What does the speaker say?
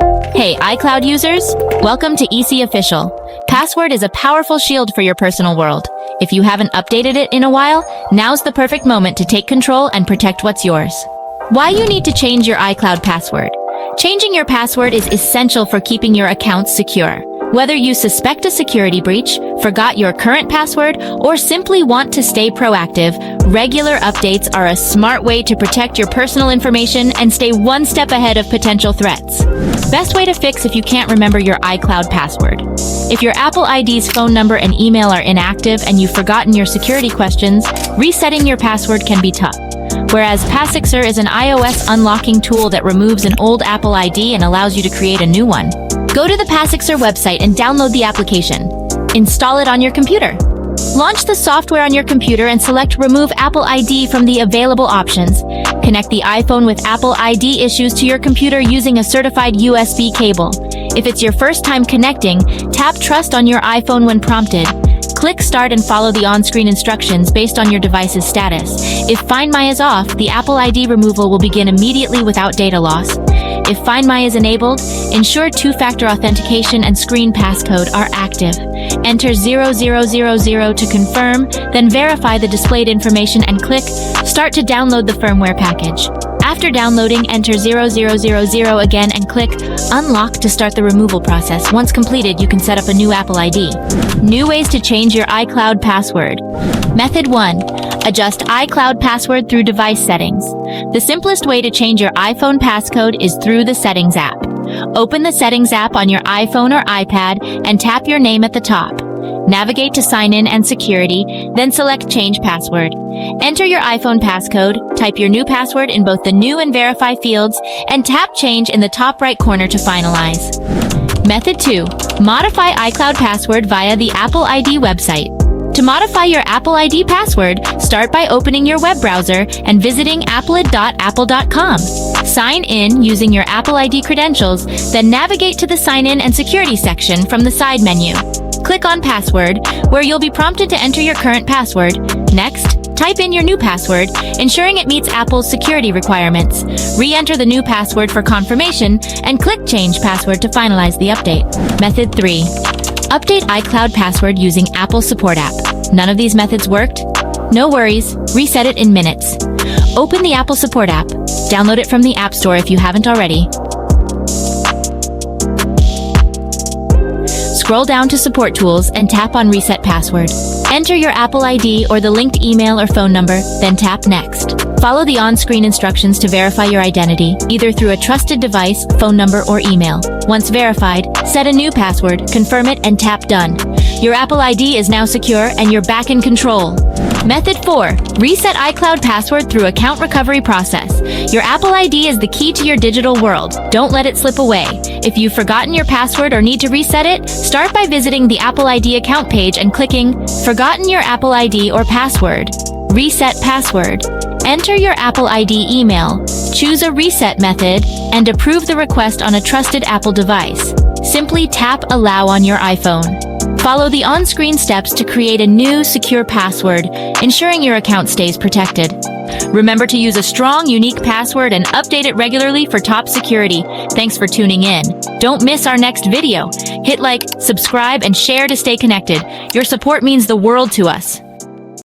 Hey, iCloud users! Welcome to Eassiy Official. Password is a powerful shield for your personal world. If you haven't updated it in a while, now's the perfect moment to take control and protect what's yours. Why you need to change your iCloud password? Changing your password is essential for keeping your accounts secure. Whether you suspect a security breach, forgot your current password, or simply want to stay proactive, regular updates are a smart way to protect your personal information and stay one step ahead of potential threats. Best way to fix if you can't remember your iCloud password. If your Apple ID's phone number and email are inactive and you've forgotten your security questions, resetting your password can be tough. Whereas Passixer is an iOS unlocking tool that removes an old Apple ID and allows you to create a new one. Go to the Passixer website and download the application. Install it on your computer. Launch the software on your computer and select Remove Apple ID from the available options. Connect the iPhone with Apple ID issues to your computer using a certified USB cable. If it's your first time connecting, tap Trust on your iPhone when prompted. Click Start and follow the on-screen instructions based on your device's status. If Find My is off, the Apple ID removal will begin immediately without data loss. If Find My is enabled, ensure Two-Factor Authentication and screen passcode are active. Enter 0000 to confirm, then verify the displayed information and click Start to download the firmware package. After downloading, enter 0000 again and click Unlock to start the removal process. Once completed, you can set up a new Apple ID. New ways to change your iCloud password. Method 1. Adjust iCloud password through device settings. The simplest way to change your iPhone passcode is through the Settings app. Open the Settings app on your iPhone or iPad and tap your name at the top. Navigate to Sign In and Security, then select Change Password. Enter your iPhone passcode, type your new password in both the New and Verify fields, and tap Change in the top right corner to finalize. Method 2. Modify iCloud password via the Apple ID website. To modify your Apple ID password, start by opening your web browser and visiting applet.apple.com. Sign in using your Apple ID credentials, then navigate to the Sign In and Security section from the side menu. Click on Password, where you'll be prompted to enter your current password. Next, type in your new password, ensuring it meets Apple's security requirements. Re-enter the new password for confirmation, and click Change Password to finalize the update. Method 3. Update iCloud password using Apple Support app. None of these methods worked? No worries, reset it in minutes. Open the Apple Support app. Download it from the App Store if you haven't already. Scroll down to Support Tools and tap on Reset Password. Enter your Apple ID or the linked email or phone number, then tap Next. Follow the on-screen instructions to verify your identity, either through a trusted device, phone number, or email. Once verified, set a new password, confirm it, and tap Done. Your Apple ID is now secure and you're back in control. Method 4. Reset iCloud password through account recovery process. Your Apple ID is the key to your digital world. Don't let it slip away. If you've forgotten your password or need to reset it, start by visiting the Apple ID account page and clicking Forgotten your Apple ID or password. Reset password. Enter your Apple ID email, choose a reset method, and approve the request on a trusted Apple device. Simply tap Allow on your iPhone. Follow the on-screen steps to create a new, secure password, ensuring your account stays protected. Remember to use a strong, unique password and update it regularly for top security. Thanks for tuning in. Don't miss our next video. Hit like, subscribe, and share to stay connected. Your support means the world to us.